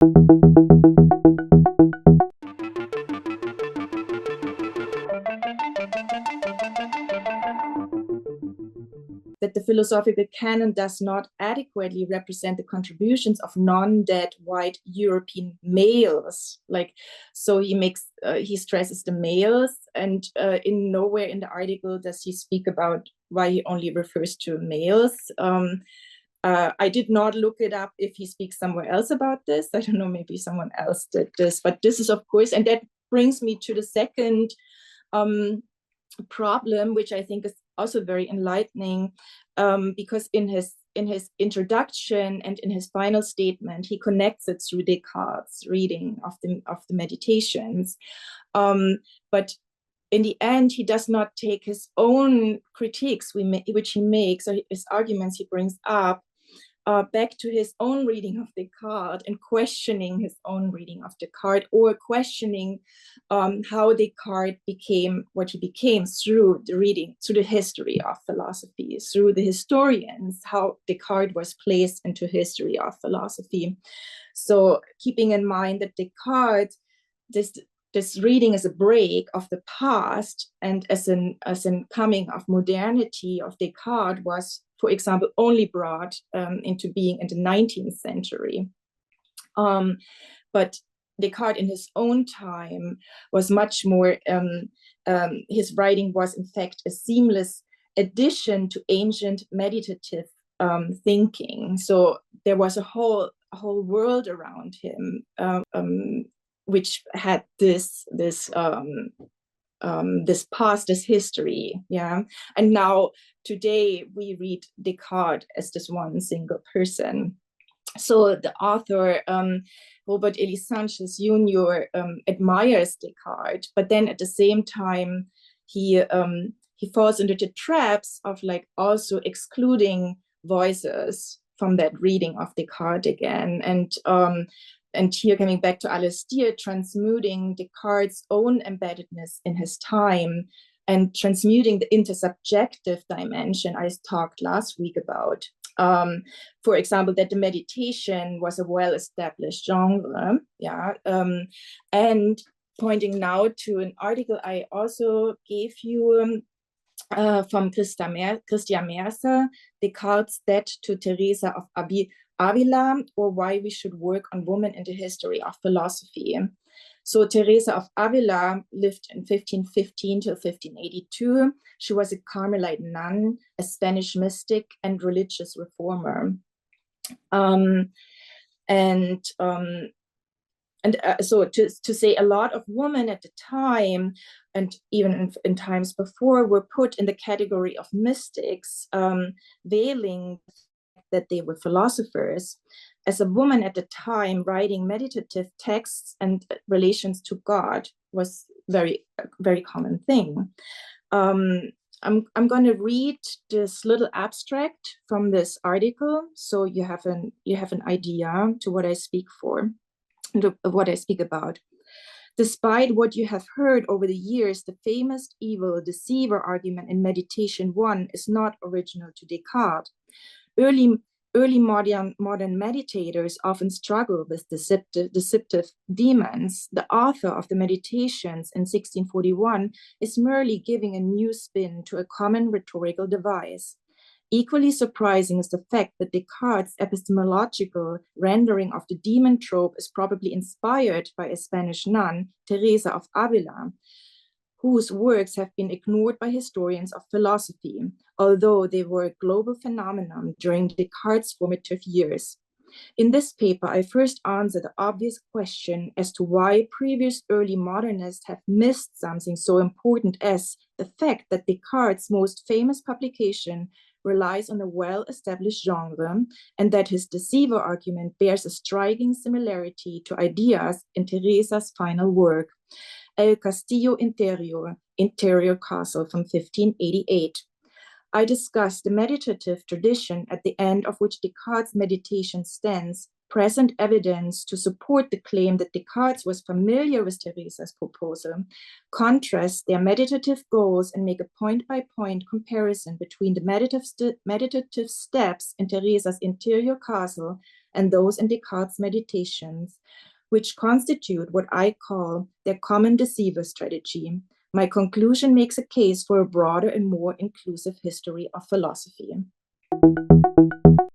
That the philosophical canon does not adequately represent the contributions of non-dead white European males. Like, so he stresses the males, and in nowhere in the article does he speak about why he only refers to males. I did not look it up if he speaks somewhere else about this. I don't know, maybe someone else did this, but this is, of course, and that brings me to the second problem, which I think is also very enlightening, because in his introduction and in his final statement, he connects it through Descartes' reading of the Meditations, but in the end, he does not take his own critiques, which he makes, or his arguments he brings up, back to his own reading of Descartes and questioning his own reading of Descartes, or questioning how Descartes became what he became through the reading, through the history of philosophy, through the historians, how Descartes was placed into history of philosophy. So keeping in mind that Descartes, this reading is a break of the past, and as an coming of modernity of Descartes was, for example, only brought into being in the 19th century. But Descartes in his own time was much more, his writing was in fact a seamless addition to ancient meditative thinking. So there was a whole world around him, which had this past, this history, yeah. And now today we read Descartes as this one single person. So the author Robert Elie Sanchez Jr. Admires Descartes, but then at the same time he falls into the traps of like also excluding voices from that reading of Descartes again, and here coming back to Alastair, transmuting Descartes' own embeddedness in his time and transmuting the intersubjective dimension I talked last week about. For example, that the meditation was a well-established genre, yeah, and pointing now to an article I also gave you from Christian Mercer, Descartes' Debt to Teresa of Avila, or Why We Should Work on Women in the History of Philosophy. So Teresa of Avila lived in 1515 to 1582. She was a Carmelite nun, a Spanish mystic, and religious reformer. So to say, a lot of women at the time, and even in times before, were put in the category of mystics, veiling that they were philosophers. As a woman at the time, writing meditative texts and relations to God was very common thing. I'm going to read this little abstract from this article, so you have an idea to what I speak for, what I speak about. Despite what you have heard over the years, the famous evil deceiver argument in Meditation 1 is not original to Descartes. Early modern meditators often struggle with deceptive demons. The author of the Meditations in 1641 is merely giving a new spin to a common rhetorical device. Equally surprising is the fact that Descartes' epistemological rendering of the demon trope is probably inspired by a Spanish nun, Teresa of Avila, whose works have been ignored by historians of philosophy, although they were a global phenomenon during Descartes' formative years. In this paper, I first answer the obvious question as to why previous early modernists have missed something so important as the fact that Descartes' most famous publication relies on a well-established genre, and that his deceiver argument bears a striking similarity to ideas in Teresa's final work, El Castillo Interior Castle from 1588. I discuss the meditative tradition at the end of which Descartes' meditation stands, present evidence to support the claim that Descartes was familiar with Teresa's proposal, contrast their meditative goals, and make a point-by-point comparison between the meditative steps in Teresa's interior castle and those in Descartes' meditations, which constitute what I call their common deceiver strategy. My conclusion makes a case for a broader and more inclusive history of philosophy.